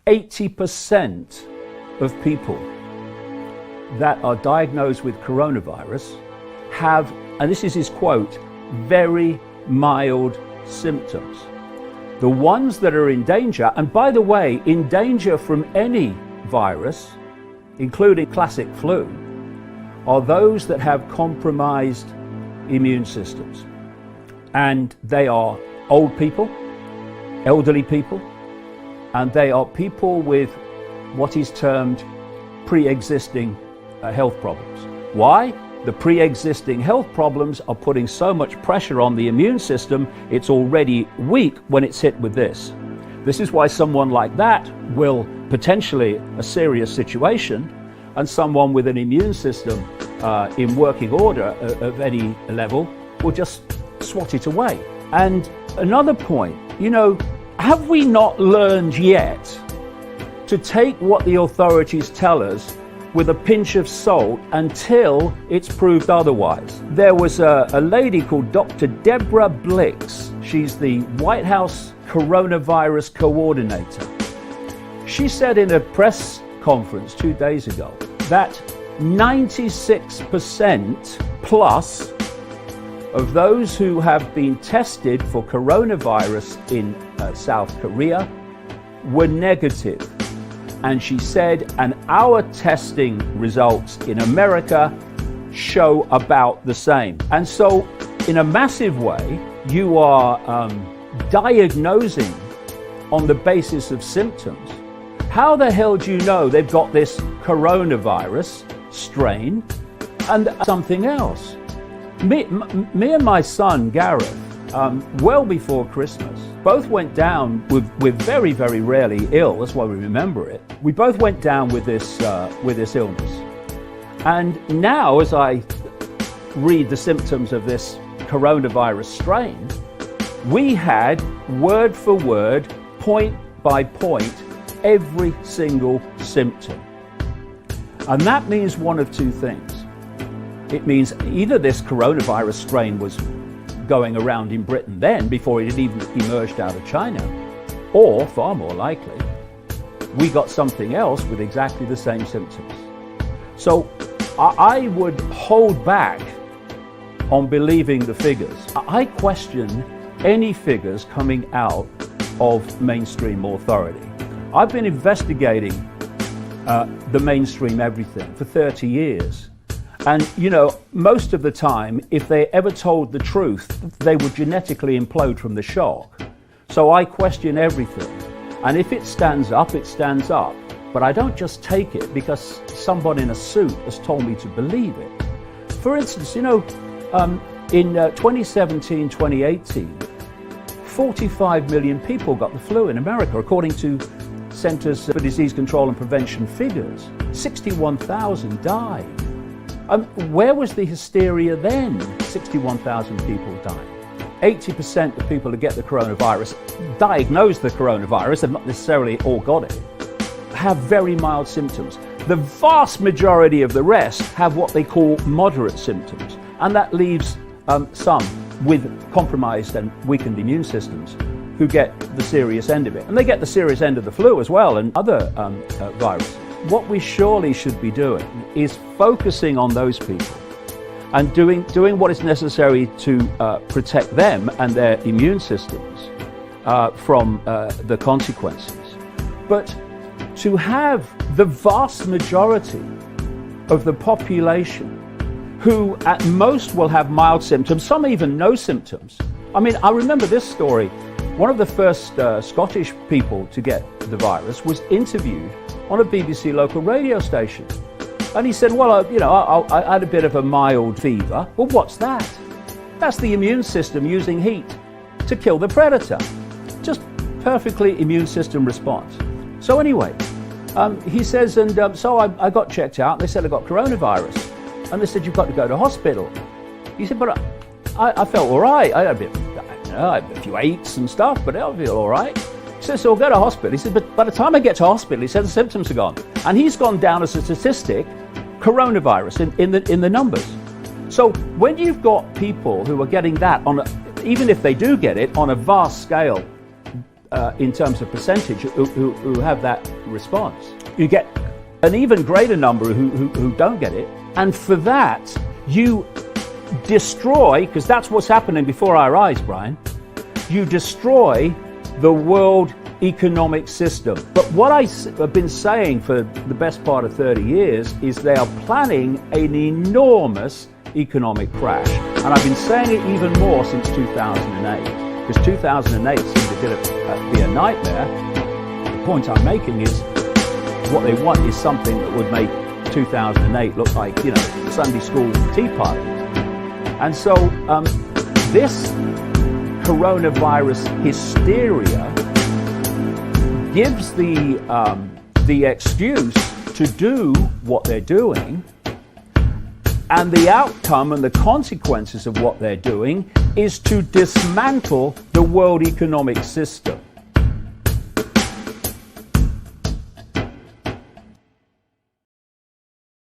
80% of people that are diagnosed with coronavirus have, and this is his quote, very mild symptoms. The ones that are in danger, and by the way, in danger from any virus, including classic flu, are those that have compromised immune systems. And they are old people, elderly people, and they are people with what is termed pre-existing health problems. Why? The pre-existing health problems are putting so much pressure on the immune system, it's already weak when it's hit with this. This is why someone like that will potentially a serious situation, and someone with an immune system in working order of any level will just swat it away. And another point, have we not learned yet to take what the authorities tell us with a pinch of salt until it's proved otherwise? There was a lady called Dr. Deborah Blix. She's the White House coronavirus coordinator. She said in a press conference 2 days ago that 96% plus of those who have been tested for coronavirus in South Korea were negative. And she said, and our testing results in America show about the same. And so, in a massive way, you are diagnosing on the basis of symptoms. How the hell do you know they've got this coronavirus strain and something else? Me and my son, Gareth, well before Christmas, both went down with very, very rarely ill. That's why we remember it. We both went down with this illness. And now, as I read the symptoms of this coronavirus strain, we had word for word, point by point, every single symptom. And that means one of two things. It means either this coronavirus strain was going around in Britain then, before it had even emerged out of China, or, far more likely, we got something else with exactly the same symptoms. So I would hold back on believing the figures. I question any figures coming out of mainstream authority. I've been investigating the mainstream everything for 30 years. And, most of the time, if they ever told the truth, they would genetically implode from the shock. So I question everything. And if it stands up, it stands up. But I don't just take it because someone in a suit has told me to believe it. For instance, in 2017, 2018, 45 million people got the flu in America, according to Centers for Disease Control and Prevention figures. 61,000 died. Where was the hysteria then? 61,000 people died. 80% of people who get the coronavirus, diagnose the coronavirus, and not necessarily all got it, have very mild symptoms. The vast majority of the rest have what they call moderate symptoms, and that leaves some with compromised and weakened immune systems who get the serious end of it. And they get the serious end of the flu as well, and other viruses. What we surely should be doing is focusing on those people and doing what is necessary to protect them and their immune systems from the consequences. But to have the vast majority of the population who at most will have mild symptoms, some even no symptoms. I mean, I remember this story. One of the first Scottish people to get the virus was interviewed on a BBC local radio station. And he said, well, I had a bit of a mild fever. Well, what's that? That's the immune system using heat to kill the predator. Just perfectly immune system response. So anyway, he says, so I got checked out, and they said I got coronavirus. And they said, you've got to go to hospital. He said, but I felt all right. I had a few aches and stuff, but I feel all right. He said, so I'll go to hospital. He said, but by the time I get to hospital, he said, the symptoms are gone. And he's gone down as a statistic, coronavirus in the numbers. So when you've got people who are getting that even if they do get it on a vast scale, in terms of percentage who have that response. You get an even greater number who don't get it. And for that, you destroy, because that's what's happening before our eyes, Brian, you destroy the world economic system. But what I've been saying for the best part of 30 years is they are planning an enormous economic crash. And I've been saying it even more since 2008, because 2008 seemed to be a nightmare. The point I'm making is what they want is something that would make 2008 look like, Sunday school tea party. And so this coronavirus hysteria gives the excuse to do what they're doing, and the outcome and the consequences of what they're doing is to dismantle the world economic system.